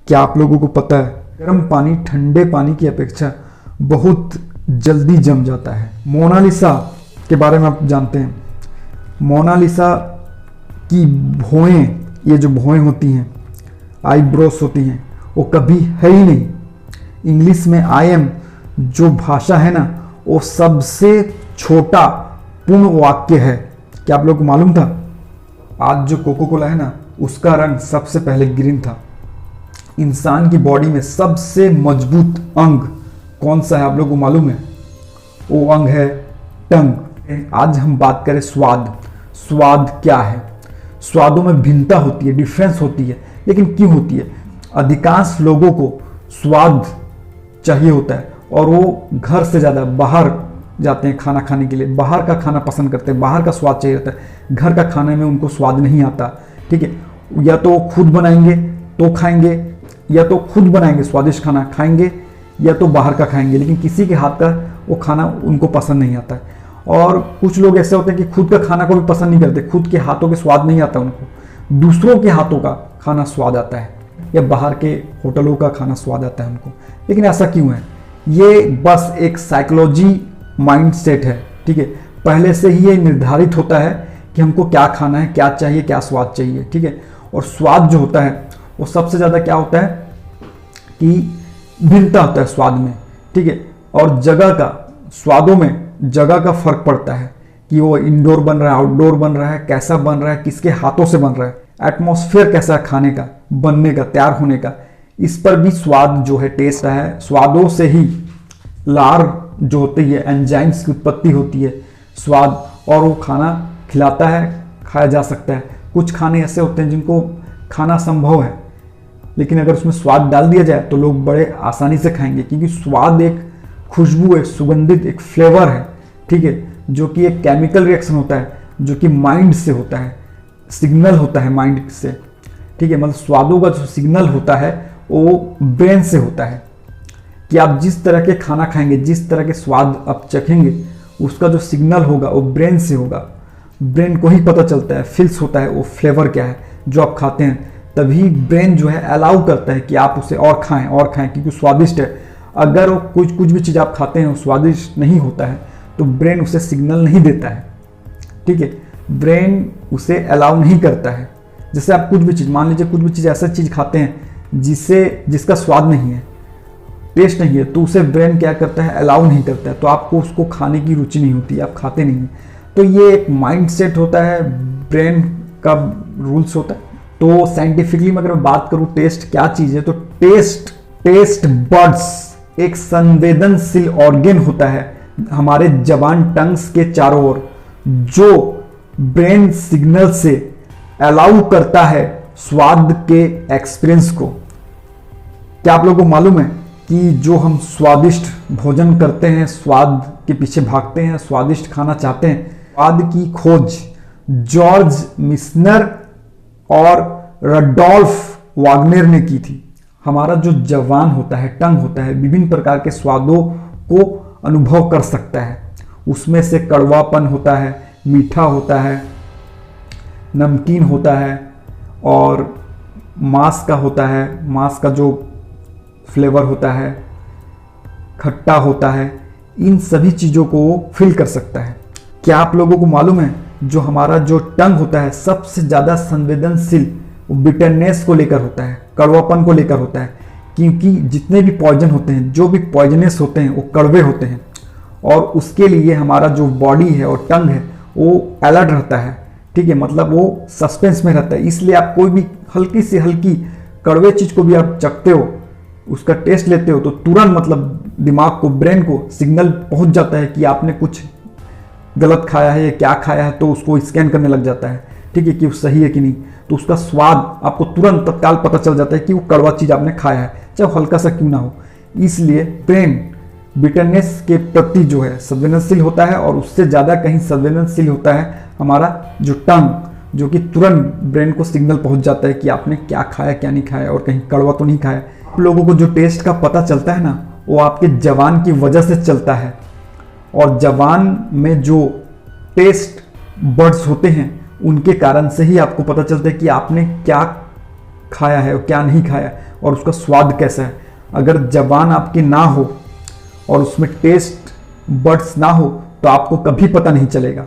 क्या आप लोगों को पता है गर्म पानी ठंडे पानी की अपेक्षा बहुत जल्दी जम जाता है। मोनालिसा के बारे में आप जानते हैं। मोनालिसा की भौहें, ये जो भौहें होती हैं, आईब्रोस होती हैं, वो कभी है ही नहीं। इंग्लिश में आई एम जो भाषा है ना, वो सबसे छोटा पूर्ण वाक्य है। क्या आप लोगों को मालूम था? आज जो कोको कोला है ना, उसका रंग सबसे पहले ग्रीन था। इंसान की बॉडी में सबसे मजबूत अंग कौन सा है आप लोगों को मालूम है? वो अंग है टंग। आज हम बात करें स्वाद। स्वाद क्या है? स्वादों में भिन्नता होती है, डिफरेंस होती है, लेकिन क्यों होती है? अधिकांश लोगों को स्वाद चाहिए होता है और वो घर से ज़्यादा बाहर जाते हैं खाना खाने के लिए, बाहर का खाना पसंद करते हैं, बाहर का स्वाद चाहिए होता है। घर का खाने में उनको स्वाद नहीं आता। ठीक है, या तो खुद बनाएंगे तो खाएंगे, या तो खुद बनाएंगे स्वादिष्ट खाना खाएंगे, या तो बाहर का खाएंगे, लेकिन किसी के हाथ का वो खाना उनको पसंद नहीं आता है। और कुछ लोग ऐसे होते हैं कि खुद का खाना को भी पसंद नहीं करते, खुद के हाथों के स्वाद नहीं आता उनको, दूसरों के हाथों का खाना स्वाद आता है, या बाहर के होटलों का खाना स्वाद आता है उनको। लेकिन ऐसा क्यों है? ये बस एक साइकोलॉजी माइंड सेट है। ठीक है, पहले से ही ये निर्धारित होता है कि हमको क्या खाना है, क्या चाहिए, क्या स्वाद चाहिए। ठीक है, और स्वाद जो होता है वो सबसे ज़्यादा क्या होता है कि भिन्नता होता है स्वाद में। ठीक है, और जगह का, स्वादों में जगह का फर्क पड़ता है कि वो इंडोर बन रहा है, आउटडोर बन रहा है, कैसा बन रहा है, किसके हाथों से बन रहा है, एटमॉस्फेयर कैसा है खाने का, बनने का, तैयार होने का, इस पर भी स्वाद जो है, टेस्ट है। स्वादों से ही लार जो होती है, एंजाइम्स की उत्पत्ति होती है स्वाद, और वो खाना खिलाता है, खाया जा सकता है। कुछ खाने ऐसे होते हैं जिनको खाना संभव है, लेकिन अगर उसमें स्वाद डाल दिया जाए तो लोग बड़े आसानी से खाएंगे, क्योंकि स्वाद एक खुशबू, एक सुगंधित, एक फ्लेवर है। ठीक है, जो कि एक केमिकल रिएक्शन होता है, जो कि माइंड से होता है, सिग्नल होता है माइंड से। ठीक है, मतलब स्वादों का जो सिग्नल होता है वो ब्रेन से होता है, कि आप जिस तरह के खाना खाएंगे, जिस तरह के स्वाद आप चखेंगे, उसका जो सिग्नल होगा वो ब्रेन से होगा। ब्रेन को ही पता चलता है, फील्स होता है वो फ्लेवर क्या है जो आप खाते हैं, तभी ब्रेन जो है अलाउ करता है कि आप उसे और खाएं, क्योंकि स्वादिष्ट है। अगर वो कुछ भी चीज़ आप खाते हैं वो स्वादिष्ट नहीं होता है तो ब्रेन उसे सिग्नल नहीं देता है। ठीक है, ब्रेन उसे अलाउ नहीं करता है। जैसे आप कुछ भी चीज़, मान लीजिए कुछ भी चीज़, ऐसा चीज़ खाते हैं जिसका स्वाद नहीं है, टेस्ट नहीं है, तो उसे ब्रेन क्या करता है? अलाउ नहीं करता है, तो आपको उसको खाने की रुचि नहीं होती, आप खाते नहीं हैं। तो ये एक माइंड सेट होता है, ब्रेन का रूल्स होता है। तो साइंटिफिकली में अगर मैं बात करूं टेस्ट क्या चीज़ है, तो टेस्ट बड्स एक संवेदनशील ऑर्गन होता है हमारे जबान, टंग्स के चारों ओर, जो ब्रेन सिग्नल से अलाउ करता है स्वाद के एक्सपीरियंस को। क्या आप लोगों को मालूम है कि जो हम स्वादिष्ट भोजन करते हैं, स्वाद के पीछे भागते हैं, स्वादिष्ट खाना चाहते हैं, स्वाद की खोज जॉर्ज मिस्नर और रडोल्फ वाग्नेर ने की थी। हमारा जो जबान होता है, टंग होता है, विभिन्न प्रकार के स्वादों को अनुभव कर सकता है। उसमें से कड़वापन होता है, मीठा होता है, नमकीन होता है, और मांस का होता है, मांस का जो फ्लेवर होता है, खट्टा होता है। इन सभी चीज़ों को वो फील कर सकता है। क्या आप लोगों को मालूम है जो हमारा जो टंग होता है सबसे ज़्यादा संवेदनशील बिटरनेस को लेकर होता है, कड़वापन को लेकर होता है, क्योंकि जितने भी पॉइजन होते हैं, जो भी पॉइजनस होते हैं, वो कड़वे होते हैं, और उसके लिए हमारा जो बॉडी है और टंग है वो अलर्ट रहता है। ठीक है, मतलब वो सस्पेंस में रहता है। इसलिए आप कोई भी हल्की से हल्की कड़वे चीज़ को भी आप चखते हो, उसका टेस्ट लेते हो, तो तुरंत मतलब दिमाग को, ब्रेन को सिग्नल पहुंच जाता है कि आपने कुछ गलत खाया है या क्या खाया है, तो उसको स्कैन करने लग जाता है। ठीक है, कि वो सही है कि नहीं, तो उसका स्वाद आपको तुरंत तत्काल पता चल जाता है कि वो कड़वा चीज़ आपने खाया है, चाहे हल्का सा क्यों ना हो। इसलिए ब्रेन बिटरनेस के प्रति जो है संवेदनशील होता है, और उससे ज़्यादा कहीं संवेदनशील होता है हमारा जो टंग, जो कि तुरंत ब्रेन को सिग्नल पहुंच जाता है कि आपने क्या खाया, क्या नहीं खाया, और कहीं कड़वा तो नहीं खाया। आप लोगों को जो टेस्ट का पता चलता है ना, वो आपके जबान की वजह से चलता है, और जबान में जो टेस्ट बड्स होते हैं उनके कारण से ही आपको पता चलता है कि आपने क्या खाया है और क्या नहीं खाया। और उसका स्वाद कैसा है। अगर जबान आपकी ना हो और उसमें टेस्ट बड्स ना हो तो आपको कभी पता नहीं चलेगा।